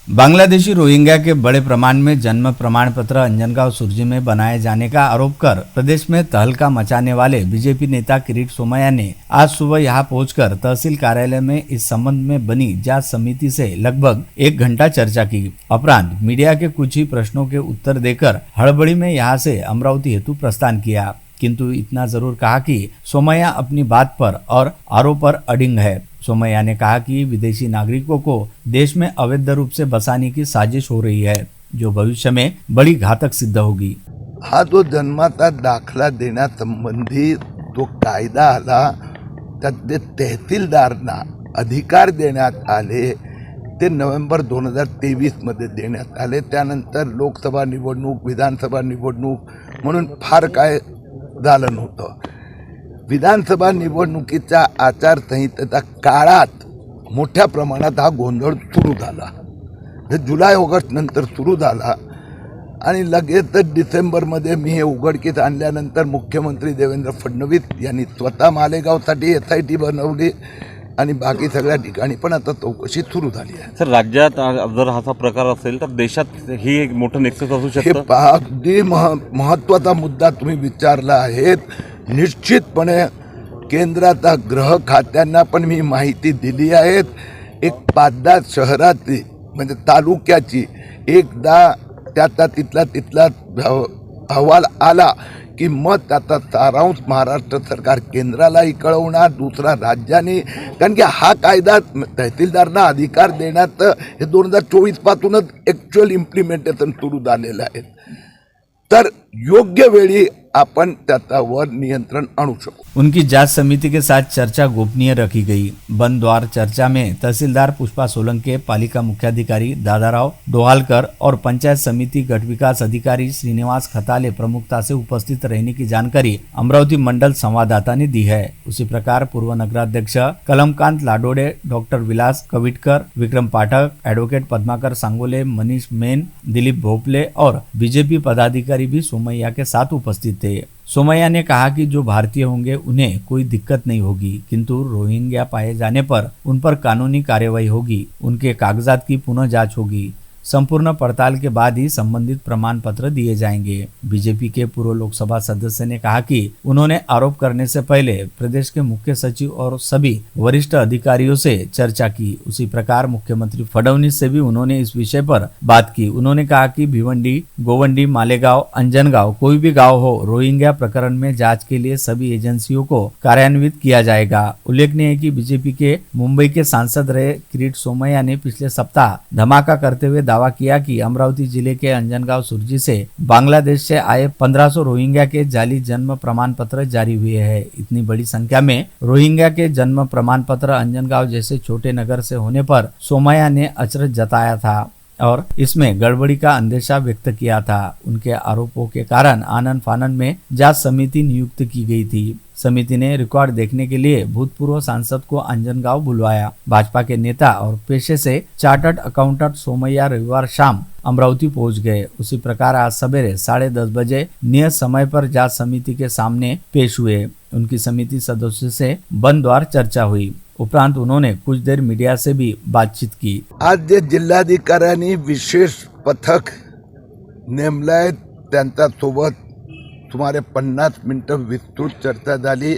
Bangladeshi Rohingya के बड़े प्रमाण में जन्म प्रमाण पत्र अंजनगांव सुरजी में बनाए जाने का आरोप कर प्रदेश में तहलका मचाने वाले बीजेपी नेता किरीट सोमैया ने आज सुबह यहां पहुंचकर तहसील कार्यालय में इस संबंध में बनी जांच समिति से लगभग 1 घंटा चर्चा की। उपरांत मीडिया के कुछ ही प्रश्नों के उत्तर देकर हड़बड़ी में यहां से अमरावती हेतु प्रस्थान किया, किंतु इतना जरूर कहा कि सोमैया अपनी बात पर और आरोप पर अडिग है। सोमैया ने कहा कि विदेशी नागरिकों को देश में अवैध रूप से बसाने की साजिश हो रही है, जो भविष्य में बड़ी घातक सिद्ध होगी। हा जो जन्माचा दाखला देण्यासंबंधी जो कायदा आला त्यात तहसीलदारांना अधिकार देण्यात आले ते नोव्हेंबर 2023 मध्ये देण्यात आले। त्यानंतर लोकसभा निवडणूक, विधानसभा निवडणूक म्हणून फार काय झालं नव्हतं। विधानसभा निवडणुकीच्या आचारसंहितेच्या काळात मोठ्या प्रमाणात हा गोंधळ सुरू झाला। जुलै ऑगस्ट नंतर सुरू झाला आणि लगेचच डिसेंबरमध्ये मी हे उघडकीस आणल्यानंतर मुख्यमंत्री देवेंद्र फडणवीस यांनी स्वतः मालेगावसाठी SIT बनवली आणि बाकी सगळ्या ठिकाणी पण आता चौकशी सुरू झाली आहे। सर, राज्यात जर हा प्रकार असेल तर देशात ही एक मोठं नेक्सस असू हे शकतं। अगदी महत्त्वाचा मुद्दा तुम्ही विचारला आहे। निश्चितपणे केंद्राचा गृह खात्यांना पण मी माहिती दिली आहे। एक 5-10 शहराची म्हणजे तालुक्याची एकदा त्याचा तिथला अहवाल आला की मग त्याचा सारांश महाराष्ट्र सरकार केंद्रालाही कळवणार, दुसरा राज्यांनी, कारण की हा कायदा तहसीलदारांना अधिकार देण्यात हे 2024 पासूनच ॲक्च्युअल इम्प्लिमेंटेशन सुरू झालेलं आहे। तर योग्य वेळी अपन त्याच्यावर नियंत्रण आणू शकू। उनकी जांच समिति के साथ चर्चा गोपनीय रखी गई। बंद द्वार चर्चा में तहसीलदार पुष्पा सोलंके, पालिका मुख्याधिकारी दादाराव डोहालकर और पंचायत समिति गट विकास अधिकारी श्रीनिवास खताले प्रमुखता से उपस्थित रहने की जानकारी अमरावती मंडल संवाददाता ने दी है। उसी प्रकार पूर्व नगराध्यक्ष कलमकांत लाडोडे, डॉक्टर विलास कविटकर, विक्रम पाठक, एडवोकेट पद्माकर सांगोले, मनीष मेन, दिलीप भोपले और बीजेपी पदाधिकारी भी सोमैया के साथ उपस्थित थे। सोमैया ने कहा कि जो भारतीय होंगे उन्हें कोई दिक्कत नहीं होगी, किंतु रोहिंग्या पाए जाने पर उन पर कानूनी कार्यवाही होगी, उनके कागजात की पुनः जांच होगी। संपूर्ण पड़ताल के बाद ही संबंधित प्रमाण पत्र दिए जाएंगे। बीजेपी के पूर्व लोकसभा सदस्य ने कहा कि उन्होंने आरोप करने से पहले प्रदेश के मुख्य सचिव और सभी वरिष्ठ अधिकारियों से चर्चा की। उसी प्रकार मुख्यमंत्री फडणवीस से भी उन्होंने इस विषय पर बात की। उन्होंने कहा कि भिवंडी, गोवंडी, मालेगांव, अंजनगांव कोई भी गाँव हो, रोहिंग्या प्रकरण में जाँच के लिए सभी एजेंसियों को कार्यान्वित किया जाएगा। उल्लेखनीय है कि बीजेपी के मुंबई के सांसद रहे किरीट सोमैया ने पिछले सप्ताह धमाका करते हुए दावा किया कि अमरावती जिले के अंजनगांव सुरजी से बांग्लादेश से आए 1500 रोहिंग्या के जाली जन्म प्रमाण पत्र जारी हुए हैं। इतनी बड़ी संख्या में रोहिंग्या के जन्म प्रमाण पत्र अंजनगांव जैसे छोटे नगर से होने पर सोमैया ने अचरज जताया था और इसमें गड़बड़ी का अंदेशा व्यक्त किया था। उनके आरोपों के कारण आनन फानन में जांच समिति नियुक्त की गई थी। समिति ने रिकॉर्ड देखने के लिए भूतपूर्व सांसद को अंजनगांव बुलवाया। भाजपा के नेता और पेशे से चार्टर्ड अकाउंटेंट सोमैया रविवार शाम अमरावती पहुंच गए। उसी प्रकार आज सवेरे 10:30 बजे नियत समय पर जांच समिति के सामने पेश हुए। उनकी समिति सदस्यों से बंद द्वार चर्चा हुई। उपरांत उन्होंने कुछ देर मीडिया से भी बातचीत की। आज जे जिल्हाधिकाऱ्यांनी विशेष पथक नेमलंय त्यांच्या सोबत सुमारे 50 मिनिटं विस्तृत चर्चा झाली।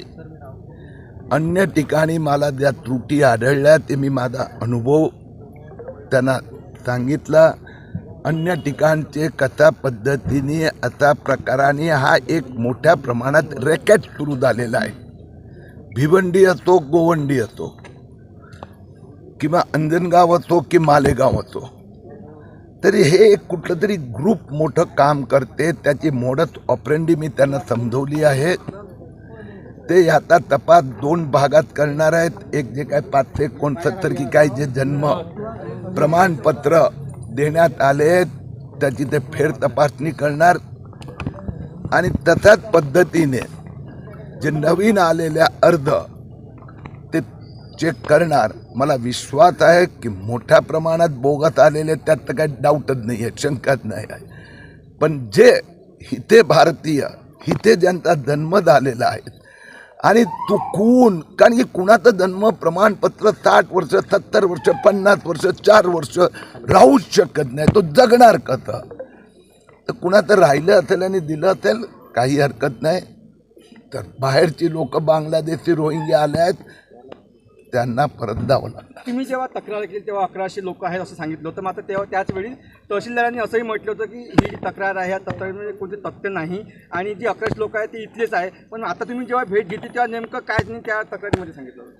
अन्य ठिकाणी मला ज्या त्रुटी आढळल्या ते मी माझा अनुभव त्यांना सांगितला। अन्य ठिकाणचे कशा पद्धतीने अशा प्रकाराने हा एक मोठ्या प्रमाणात रॅकेट सुरू झालेला आहे। भिवंडी असो, गोवंडी असो किंवा अंजनगाव असो की मालेगाव असो, तरी हे एक कुठलं तरी ग्रुप मोठं काम करते। त्याची मोडस ऑपरेंडी मी त्यांना समजवली आहे। ते याचा तपास 2 भागात करणार आहेत। एक जे काय 569 की काय जे जन्म प्रमाणपत्र देण्यात आले त्याची ते फेर तपासणी करणार आणि तशाच पद्धतीने जे नवीन आलेल्या अर्ज ते चेक करणार। मला विश्वास आहे की मोठ्या प्रमाणात बोगस आलेले त्यात काही डाऊटच नाही आहे, शंकाच नाही आहे। पण जे हिते भारतीय, हिते ज्यांचा जन्म झालेला आहे आणि चुकून, कारण की कुणाचं जन्म प्रमाणपत्र 60 वर्ष 70 वर्ष 50 वर्ष 4 वर्ष राहूच शकत नाही, तो जगणार कसं? तर कुणाचं राहिलं असेल आणि दिलं असेल काही हरकत नाही. तर बाहेरची लोक बांगलादेशी रोहिंग्या आले आहेत, त्यांना परत द्यावं लागलं. तुम्ही जेव्हा तक्रार केली तेव्हा 1100 लोक आहेत असं सांगितलं होतं. मात्र तेव्हा त्याचवेळी तहसीलदारांनी असंही म्हटलं होतं की ही तक्रार आहे, या तक्रारीमध्ये कोणते तथ्य नाही आणि जी 1100 लोक आहेत ते इथलेच आहे. पण आता तुम्ही जेव्हा भेट घेतली तेव्हा नेमकं काय तुम्ही त्या तक्रारीमध्ये सांगितलं होतं?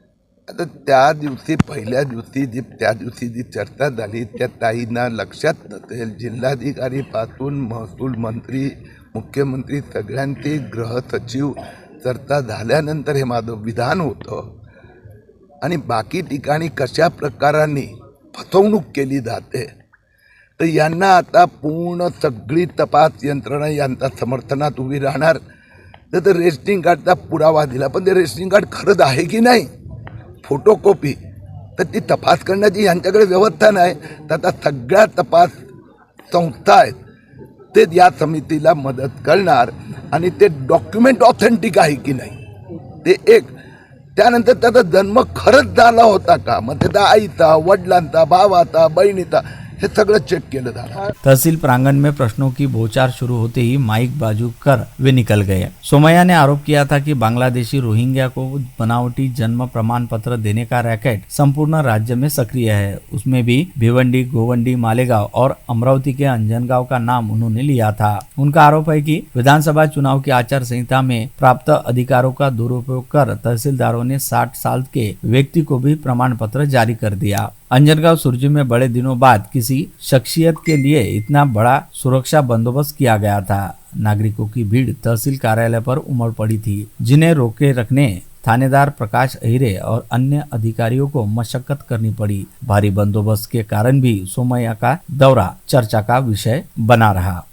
आता त्या दिवशी पहिल्या दिवशी त्या दिवशी जी चर्चा झाली त्या ताईंना लक्षात नसेल. जिल्हाधिकारीपासून महसूल मंत्री, मुख्यमंत्री सगळ्यांचे गृह सचिव चर्चा झाल्यानंतर हे माझं विधान होतं. आणि बाकी ठिकाणी कशा प्रकाराने फसवणूक केली जाते, तर यांना आता पूर्ण सगळी तपास यंत्रणा यांच्या समर्थनात उभी राहणार. तर रेशनिंग कार्डचा पुरावा दिला, पण ते रेशनिंग कार्ड खरंच आहे की नाही, फोटोकॉपी, तर ती तपास करण्याची यांच्याकडे व्यवस्था नाही. तर आता सगळ्या तपास संस्था आहेत ते या समितीला मदत करणार आणि ते डॉक्युमेंट ऑथेंटिक आहे की नाही ते एक. त्यानंतर त्याचा जन्म खरंच झाला होता का, मग त्याचा आईचा, वडिलांचा, भावाचा, बहिणीचा, हे सगळं चेक केलं जाणार. तहसील प्रांगण में प्रश्नों की बौछार शुरू होते ही माइक बाजू कर वे निकल गए। सोमैया ने आरोप किया था कि बांग्लादेशी रोहिंग्या को बनावटी जन्म प्रमाण पत्र देने का रैकेट संपूर्ण राज्य में सक्रिय है। उसमें भी भिवंडी, गोवंडी, मालेगांव और अमरावती के अंजनगांव का नाम उन्होंने लिया था। उनका आरोप है कि विधानसभा चुनाव की आचार संहिता में प्राप्त अधिकारों का दुरुपयोग कर तहसीलदारों ने 60 साल के व्यक्ति को भी प्रमाण पत्र जारी कर दिया। अंजनगांव सुरजी में बड़े दिनों बाद किसी शख्सियत के लिए इतना बड़ा सुरक्षा बंदोबस्त किया गया था। नागरिकों की भीड़ तहसील कार्यालय पर उमड़ पड़ी थी, जिन्हें रोके रखने थानेदार प्रकाश अहिरे और अन्य अधिकारियों को मशक्कत करनी पड़ी। भारी बंदोबस्त के कारण भी सोमैया का दौरा चर्चा का विषय बना रहा।